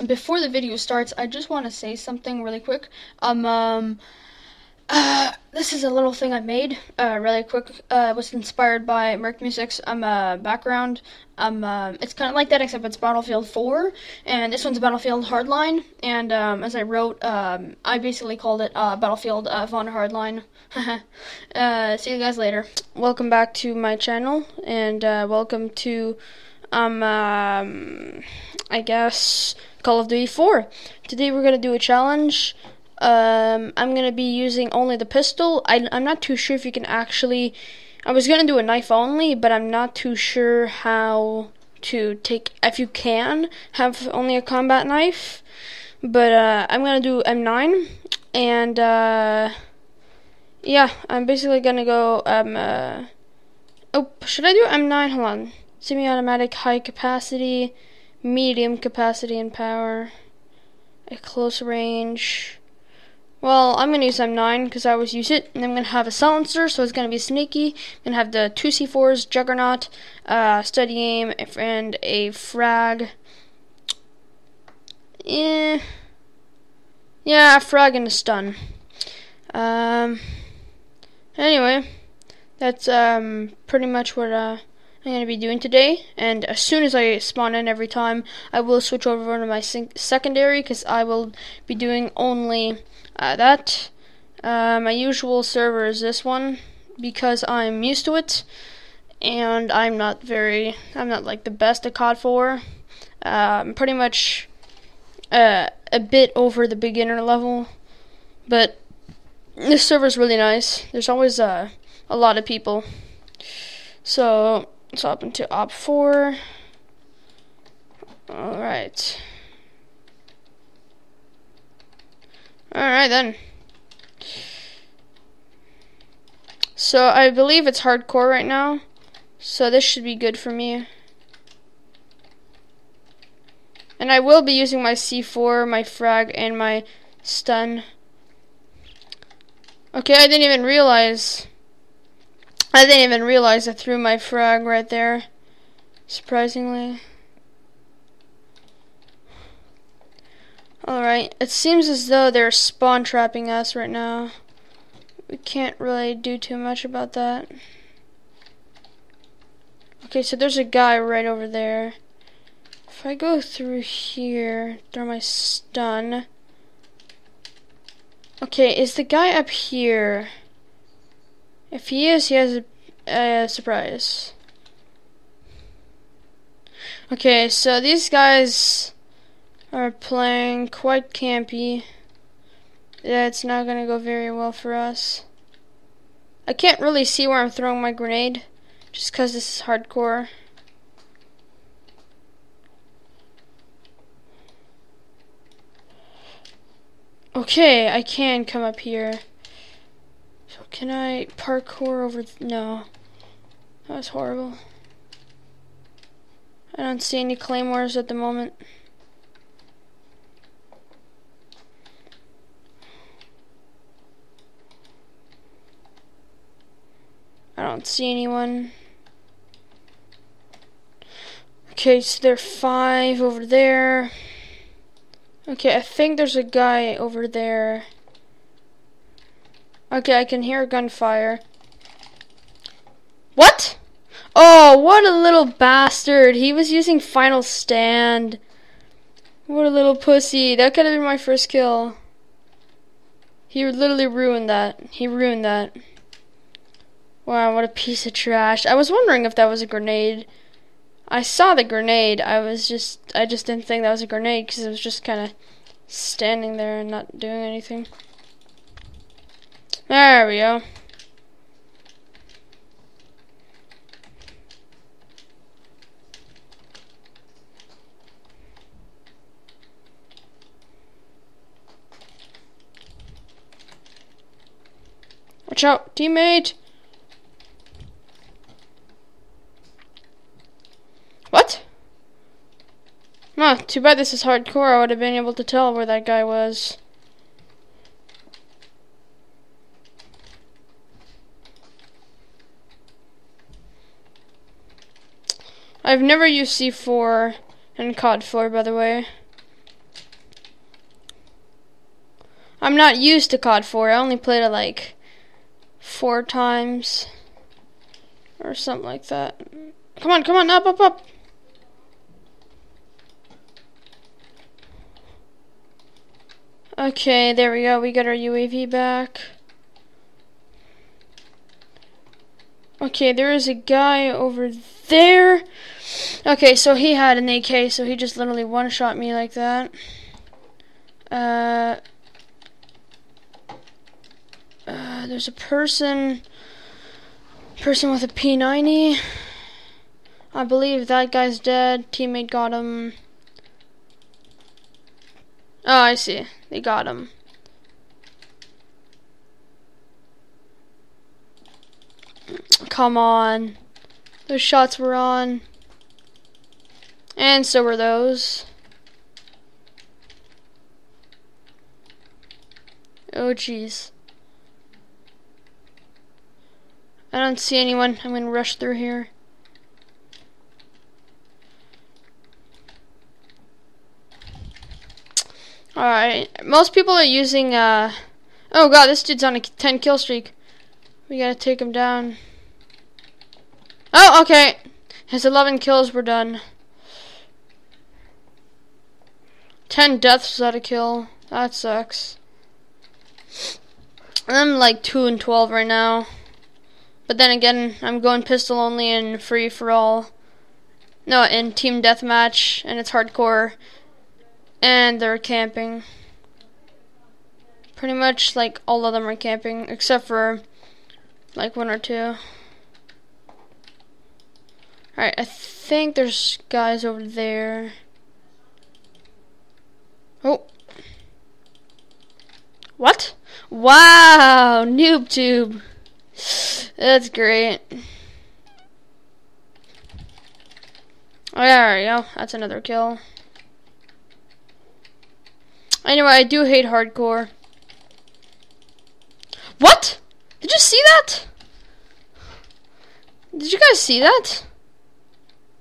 Before the video starts, I just want to say something really quick. This is a little thing I made, really quick. It was inspired by Merc Music's, background. It's kind of like that, except it's Battlefield 4, and this one's Battlefield Hardline, and, as I wrote, I basically called it, Battlefield, Von Hardline. See you guys later. Welcome back to my channel, and, welcome to, I guess, Call of Duty 4. Today we're gonna do a challenge. I'm gonna be using only the pistol. I'm not too sure if you can actually. I was gonna do a knife only, but I'm not too sure how to take. If you can have only a combat knife, but I'm gonna do M9, and yeah, I'm basically gonna go. Oh, should I do M9? Hold on. Semi-automatic, high capacity, medium capacity and power, at close range. Well, I'm going to use M9 because I always use it, and I'm going to have a silencer, so it's going to be sneaky. I'm going to have the 2 C4s, Juggernaut, steady aim, and a frag. Yeah, a frag and a stun. Anyway, that's pretty much what I'm going to be doing today, and as soon as I spawn in every time, I will switch over to my secondary, because I will be doing only that. My usual server is this one, because I'm used to it, and I'm not like the best at COD4. I'm pretty much a bit over the beginner level, but this server's really nice. There's always a lot of people. So let's hop into Op 4. Alright. Alright then. So I believe it's hardcore right now. So this should be good for me. And I will be using my C4, my frag, and my stun. Okay, I didn't even realize I threw my frag right there. Surprisingly. Alright, it seems as though they're spawn trapping us right now. We can't really do too much about that. Okay, so there's a guy right over there. If I go through here, throw my stun. Okay, is the guy up here? If he is, he has a surprise. Okay, so these guys are playing quite campy. Yeah, it's not gonna go very well for us. I can't really see where I'm throwing my grenade, just because this is hardcore. Okay, I can come up here. So can I parkour over? No. That was horrible. I don't see any claymores at the moment. I don't see anyone. Okay, so there are 5 over there. Okay, I think there's a guy over there. Okay, I can hear gunfire. What? Oh, what a little bastard. He was using Final Stand. What a little pussy. That could have been my first kill. He literally ruined that. He ruined that. Wow, what a piece of trash. I was wondering if that was a grenade. I saw the grenade. I just didn't think that was a grenade because it was just kind of standing there and not doing anything. There we go. Watch out, teammate! What? Oh, too bad this is hardcore. I would have been able to tell where that guy was. I've never used C4, in COD4, by the way. I'm not used to COD4. I only played it like 4 times or something like that. Come on, come on, up, up, up. Okay, there we go. We got our UAV back. Okay, there is a guy over there. Okay, so he had an AK, so he just literally one-shot me like that. There's a person with a P90. I believe that guy's dead. Teammate got him. Oh, I see. They got him. Come on. Those shots were on. And so were those. Oh, jeez. I don't see anyone. I'm gonna rush through here. Alright. Most people are using, oh god, this dude's on a 10 kill streak. We gotta take him down. Oh, okay. His 11 kills were done. 10 deaths without a kill. That sucks. I'm like 2 and 12 right now. But then again, I'm going pistol only and free for all. No, in team deathmatch, and it's hardcore. And they're camping. Pretty much like all of them are camping, except for like 1 or 2. Alright, I think there's guys over there. Oh. What? Wow, noob tube. That's great. Oh, yeah, there we go. That's another kill. Anyway, I do hate hardcore. What? Did you see that? Did you guys see that?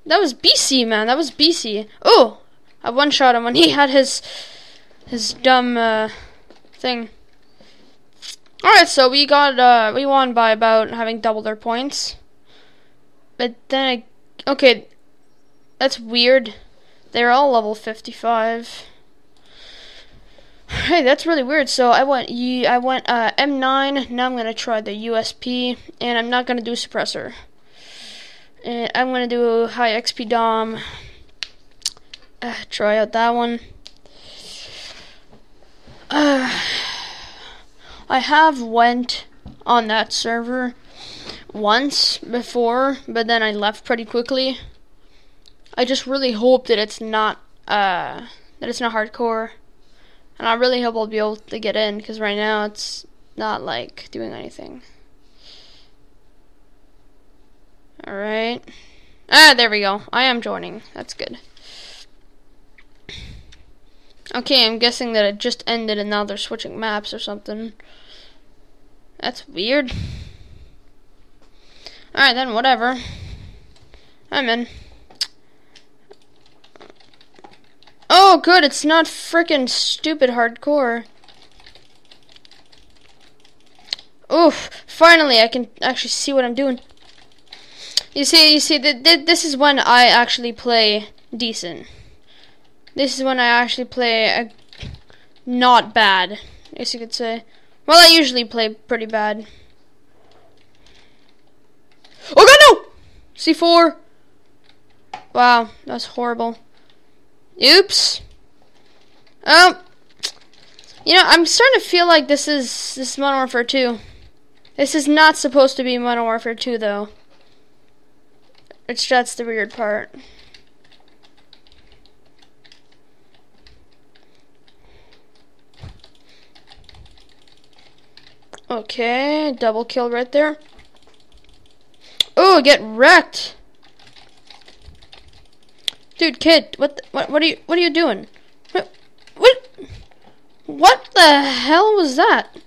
That was BC, man. That was BC. Oh, I one-shot him when he had his dumb thing. Alright, so we won by about having double their points. But then okay, that's weird. They're all level 55. Hey, that's really weird. So I went M9. Now I'm gonna try the USP, and I'm not gonna do suppressor. And I'm gonna do high XP Dom. Try out that one. I have went on that server once before, but then I left pretty quickly. I just really hope that it's not hardcore, and I really hope I'll be able to get in, because right now it's not like doing anything. All right. There we go. I am joining. That's good. Okay, I'm guessing that it just ended and now they're switching maps or something. That's weird. Alright then, whatever. I'm in. Oh, good, it's not frickin' stupid hardcore. Oof, finally I can actually see what I'm doing. You see, this is when I actually play decent. This is when I actually play not bad, I guess you could say. Well, I usually play pretty bad. Oh god, no! C4! Wow, that's horrible. Oops. You know, I'm starting to feel like this is Modern Warfare 2. This is not supposed to be Modern Warfare 2, though. That's the weird part. Okay, double kill right there. Oh, get wrecked. Dude, kid, what are you doing? What the hell was that?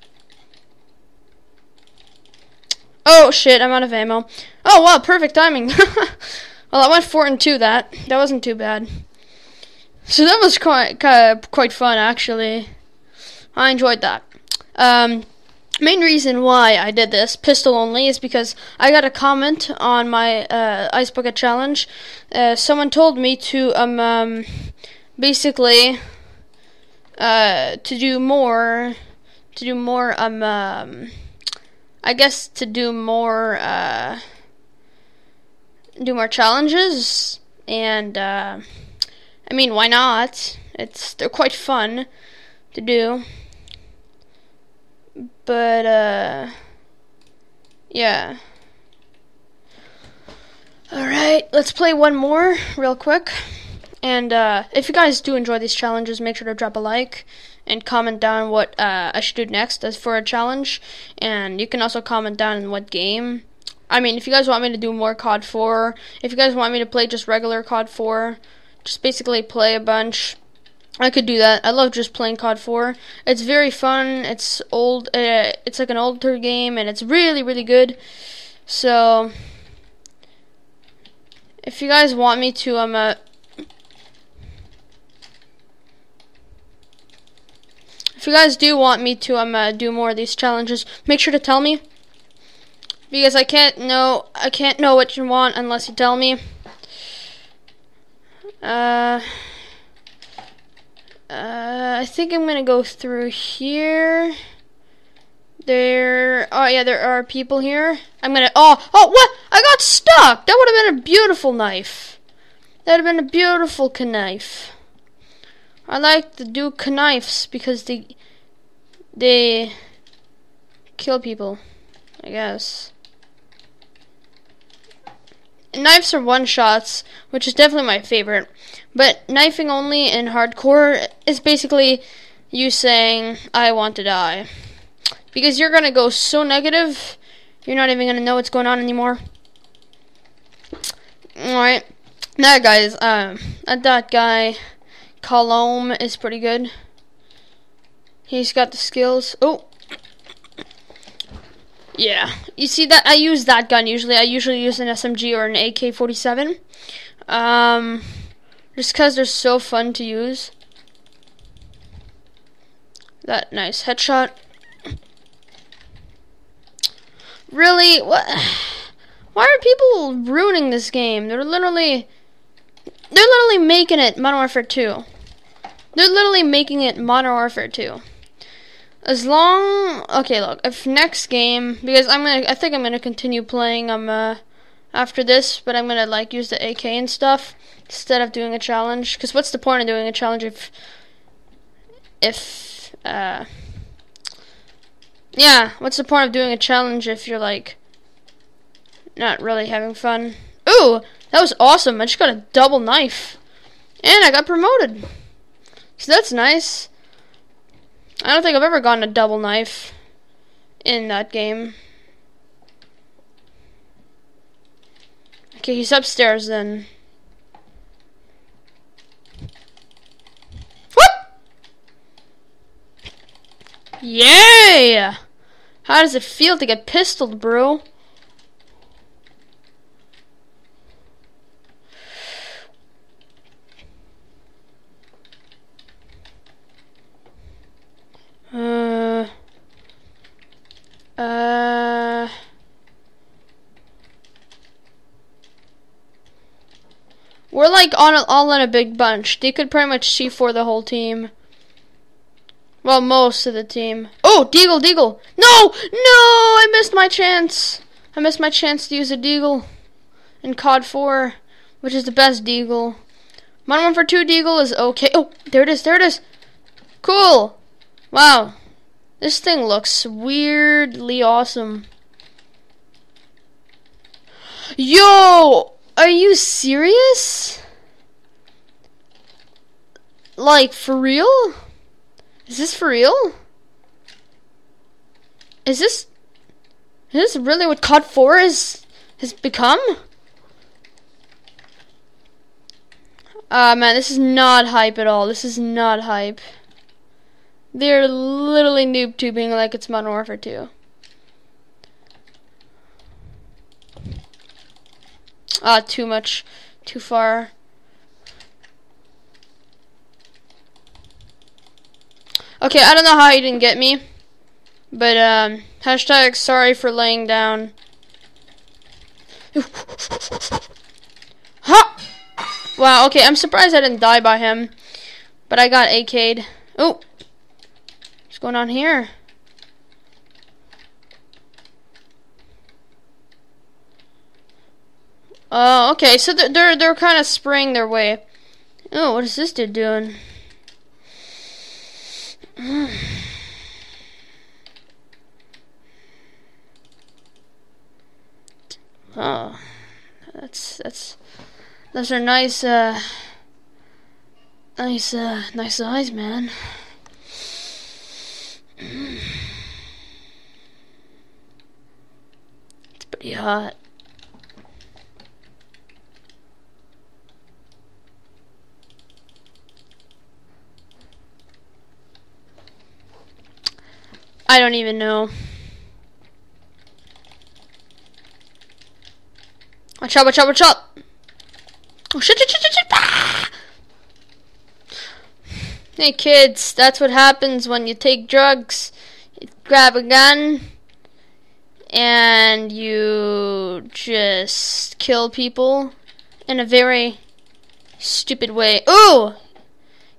Oh shit, I'm out of ammo. Oh wow, perfect timing. Well, I went 4 and 2 that wasn't too bad. So that was quite fun, actually. I enjoyed that. Main reason why I did this, pistol only, is because I got a comment on my Ice Bucket Challenge. Someone told me to basically I guess to do more challenges, and I mean, why not? They're quite fun to do. But yeah. Alright, let's play one more real quick. And if you guys do enjoy these challenges, make sure to drop a like and comment down what I should do next as for a challenge. And you can also comment down in what game. I mean, if you guys want me to do more COD4, if you guys want me to play just regular COD4, just basically play a bunch, I could do that. I love just playing COD4. It's very fun. It's old. It's like an older game, and it's really, really good. So, if you guys want me to, if you guys do want me to do more of these challenges, make sure to tell me, because I can't know what you want unless you tell me. I think I'm gonna go through here. There are people here. Oh, what? I got stuck! That would have been a beautiful knife. That would have been a beautiful knife. I like to do knives because they kill people, I guess. Knives are one-shots, which is definitely my favorite. But knifing only in hardcore is basically you saying, I want to die. Because you're going to go so negative, you're not even going to know what's going on anymore. Alright. Now, guys, that guy, Colomb, is pretty good. He's got the skills. Oh! Yeah. You see that? I use that gun usually. I usually use an SMG or an AK-47. Just because they're so fun to use. That nice headshot. Really? What? Why are people ruining this game? They're literally making it Modern Warfare 2. They're literally making it Modern Warfare 2. Okay, look, if next game, because I think I'm gonna continue playing after this, but I'm gonna like use the AK and stuff instead of doing a challenge. Because what's the point of doing a challenge yeah, what's the point of doing a challenge if you're like not really having fun? Ooh, that was awesome! I just got a double knife, and I got promoted. So that's nice. I don't think I've ever gotten a double knife in that game. Okay, he's upstairs then. Whoop! Yeah! How does it feel to get pistoled, bro? We're like all in a big bunch. They could pretty much C4 the whole team. Well, most of the team. Oh, Deagle, Deagle! No! No! I missed my chance. I missed my chance to use a Deagle in COD4, which is the best Deagle. Modern Warfare 2 Deagle is okay. Oh, there it is, there it is. Cool. Wow. This thing looks weirdly awesome. Yo! Are you serious? Like, for real? Is this for real? Is this really what COD4 has become? Man, this is not hype at all. This is not hype. They're literally noob tubing like it's Modern Warfare 2. Too much. Too far. Okay, I don't know how he didn't get me. But, hashtag sorry for laying down. Ha! Wow, okay, I'm surprised I didn't die by him. But I got AK'd. Oh! What's going on here? Oh, okay, so they're kind of spraying their way. Oh, what is this dude doing? Oh, those are nice nice eyes, man. It's pretty hot. I don't even know. Watch out, watch out, watch out! Oh shit, shit, shit, shit, shit! Ah! Hey kids, that's what happens when you take drugs. You grab a gun and you just kill people in a very stupid way. Ooh!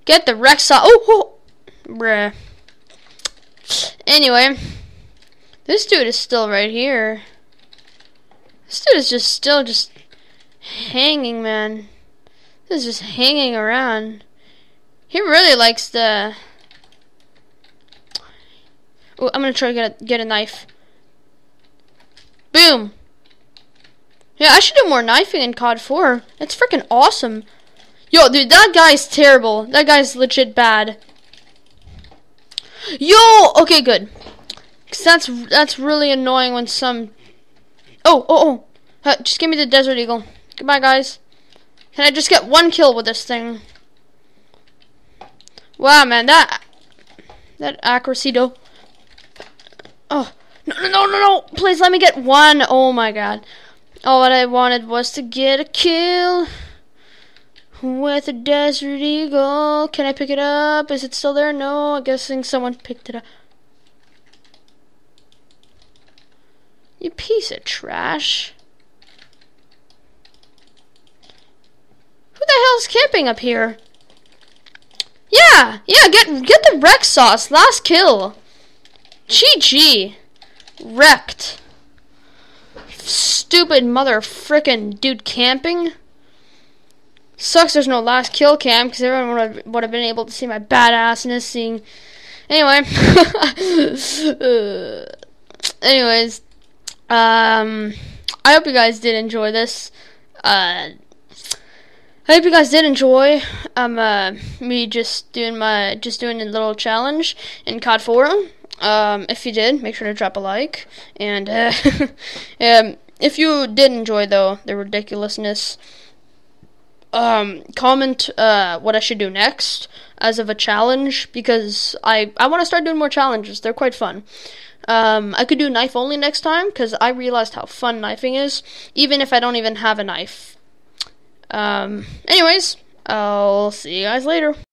Get the Rexall. Oh! Bruh. Anyway, this dude is still right here. This dude is still hanging, man. This is just hanging around. He really likes the... Oh, I'm gonna try to get a knife. Boom! Yeah, I should do more knifing in COD4. That's freaking awesome. Yo, dude, that guy's terrible. That guy's legit bad. Yo! Okay, good. Cause that's really annoying when some... Oh. Just give me the Desert Eagle. Goodbye, guys. Can I just get one kill with this thing? Wow, man, that accuracy, though. Oh, no. Please let me get one. Oh, my God. All what I wanted was to get a kill with a Desert Eagle. Can I pick it up? Is it still there? No, I'm guessing someone picked it up. You piece of trash. Who the hell's camping up here? Yeah, get the wreck sauce. Last kill. GG. Wrecked. Stupid mother frickin' dude camping. Sucks there's no last kill cam because everyone would have been able to see my badassness seeing. Anyway. Anyways. I hope you guys did enjoy this. I hope you guys did enjoy me just doing a little challenge in COD4. If you did, make sure to drop a like. And if you did enjoy though the ridiculousness, comment what I should do next as of a challenge, because I want to start doing more challenges. They're quite fun. I could do knife only next time because I realized how fun knifing is, even if I don't even have a knife. Anyways, I'll see you guys later.